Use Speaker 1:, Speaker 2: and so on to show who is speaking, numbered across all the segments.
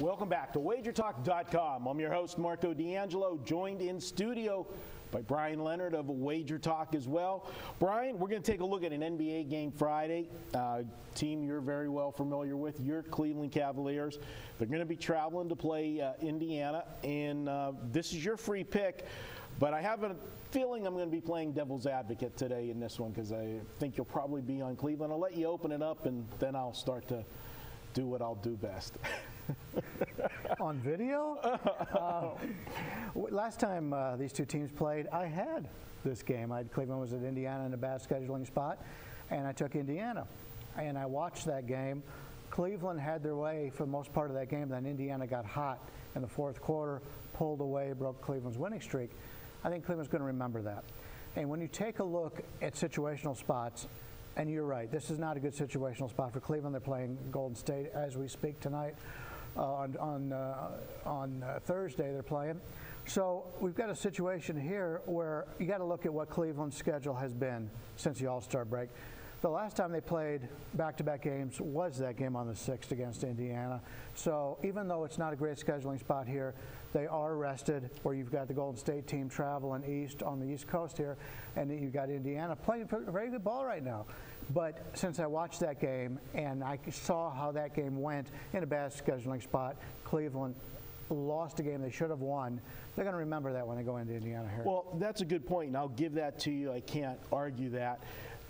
Speaker 1: Welcome back to WagerTalk.com. I'm your host, Marco D'Angelo, joined in studio by Bryan Leonard of Wager Talk as well. Bryan, we're going to take a look at an NBA game Friday. Team you're very well familiar with, your Cleveland Cavaliers. They're going to be traveling to play Indiana, and this is your free pick. But I have a feeling I'm going to be playing devil's advocate today in this one because I think you'll probably be on Cleveland. I'll let you open it up, and then I'll start to do what I'll do best.
Speaker 2: On video? Last time these two teams played, I had this game. Cleveland was at Indiana in a bad scheduling spot, and I took Indiana. And I watched that game. Cleveland had their way for the most part of that game. Then Indiana got hot in the fourth quarter, pulled away, broke Cleveland's winning streak. I think Cleveland's going to remember that. And when you take a look at situational spots, and you're right, this is not a good situational spot for Cleveland. They're playing Golden State as we speak tonight. On Thursday they're playing. So we've got a situation here where you got to look at what Cleveland's schedule has been since the All-Star break. The last time they played back-to-back games was that game on the 6th against Indiana. So even though it's not a great scheduling spot here, they are rested, where you've got the Golden State team traveling east on the East Coast here, and you've got Indiana playing very good ball right now. But since I watched that game and I saw how that game went in a bad scheduling spot, Cleveland lost a game they should have won. They're going to remember that when they go into Indiana here.
Speaker 1: Well, that's a good point, and I'll give that to you. I can't argue that.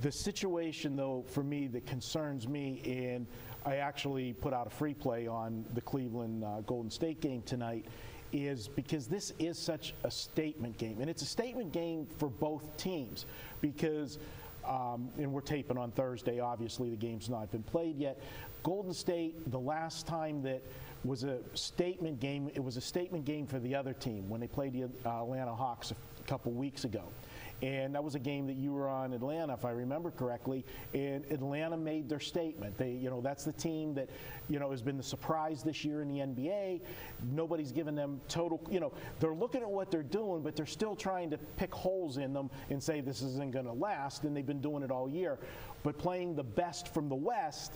Speaker 1: The situation, though, for me that concerns me, and I actually put out a free play on the Cleveland Golden State game tonight, is because this is such a statement game. And it's a statement game for both teams because and we're taping on Thursday. Obviously, the game's not been played yet. Golden State, the last time that was a statement game, it was a statement game for the other team when they played the Atlanta Hawks a couple weeks ago. And that was a game that you were on Atlanta, if I remember correctly. And Atlanta made their statement. That's the team that, has been the surprise this year in the NBA. Nobody's given them total, they're looking at what they're doing, but they're still trying to pick holes in them and say this isn't going to last. And they've been doing it all year. But playing the best from the West,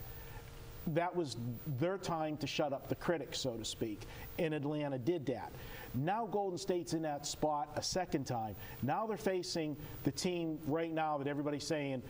Speaker 1: that was their time to shut up the critics, so to speak. And Atlanta did that. Now Golden State's in that spot a second time. Now they're facing the team right now that everybody's saying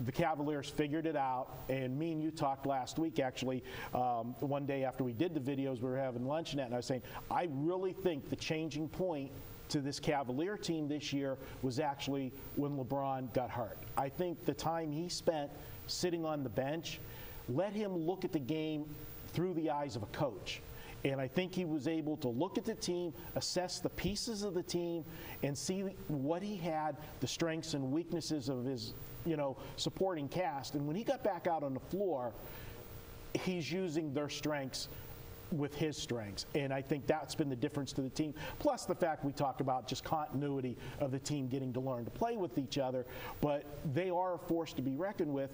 Speaker 1: the Cavaliers figured it out. And me and you talked last week, actually, one day after we did the videos, we were having lunch and that, and I was saying, I really think the changing point to this Cavalier team this year was actually when LeBron got hurt. I think the time he spent sitting on the bench let him look at the game through the eyes of a coach. And I think he was able to look at the team, assess the pieces of the team, and see what he had, the strengths and weaknesses of his, supporting cast. And when he got back out on the floor, he's using their strengths with his strengths. And I think that's been the difference to the team. Plus the fact we talked about just continuity of the team getting to learn to play with each other. But they are a force to be reckoned with.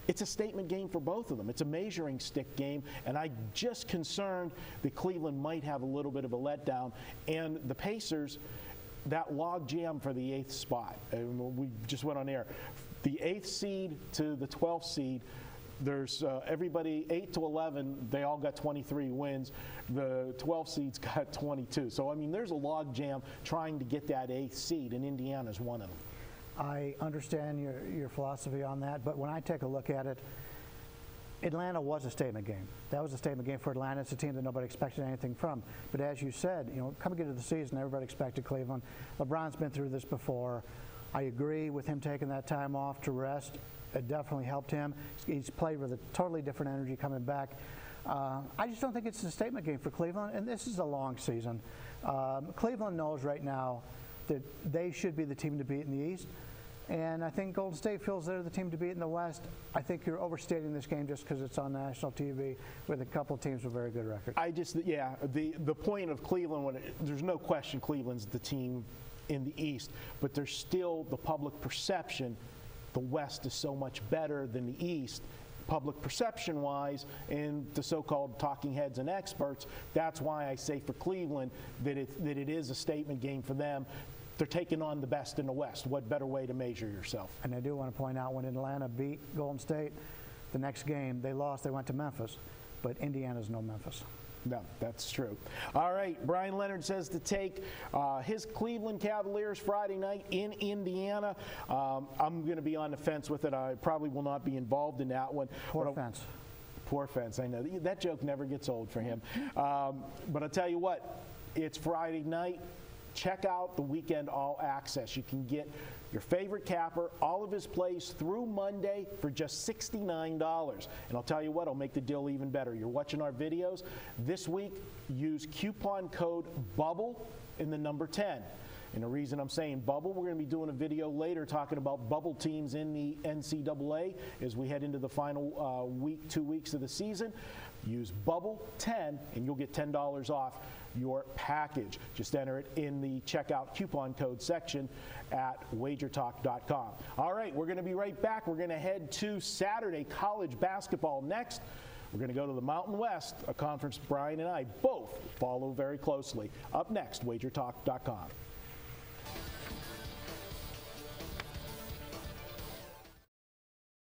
Speaker 1: It's a statement game for both of them. It's a measuring stick game, and I'm just concerned that Cleveland might have a little bit of a letdown. And the Pacers, that log jam for the 8th spot, and we just went on air. The 8th seed to the 12th seed, there's everybody 8 to 11, they all got 23 wins. The 12 seeds got 22. So, there's a log jam trying to get that 8th seed, and Indiana's one of them.
Speaker 2: I understand your philosophy on that, but when I take a look at it, Atlanta was a statement game. That was a statement game for Atlanta. It's a team that nobody expected anything from. But as you said, coming into the season, everybody expected Cleveland. LeBron's been through this before. I agree with him taking that time off to rest. It definitely helped him. He's played with a totally different energy coming back. I just don't think it's a statement game for Cleveland, and this is a long season. Cleveland knows right now that they should be the team to beat in the East. And I think Golden State feels they're the team to beat in the West. I think you're overstating this game just because it's on national TV with a couple of teams with very good records.
Speaker 1: The point of Cleveland, there's no question Cleveland's the team in the East, but there's still the public perception the West is so much better than the East. Public perception-wise, and the so-called talking heads and experts, that's why I say for Cleveland that it is a statement game for them. They're taking on the best in the West. What better way to measure yourself?
Speaker 2: And I do want to point out when Atlanta beat Golden State, the next game they lost, they went to Memphis. But Indiana's no Memphis.
Speaker 1: No, that's true. All right, Bryan Leonard says to take his Cleveland Cavaliers Friday night in Indiana. I'm going to be on the fence with it. I probably will not be involved in that one.
Speaker 2: Poor fence.
Speaker 1: Poor fence, I know. That joke never gets old for him. But I'll tell you what, it's Friday night. Check out the Weekend All Access. You can get your favorite capper, all of his plays through Monday for just $69. And I'll tell you what, I'll make the deal even better. You're watching our videos. This week, use coupon code BUBBLE in the number 10. And the reason I'm saying bubble, we're going to be doing a video later talking about bubble teams in the NCAA as we head into the final 2 weeks of the season. Use Bubble 10 and you'll get $10 off your package. Just enter it in the checkout coupon code section at wagertalk.com. All right, we're going to be right back. We're going to head to Saturday college basketball next. We're going to go to the Mountain West, a conference Brian and I both follow very closely. Up next, wagertalk.com.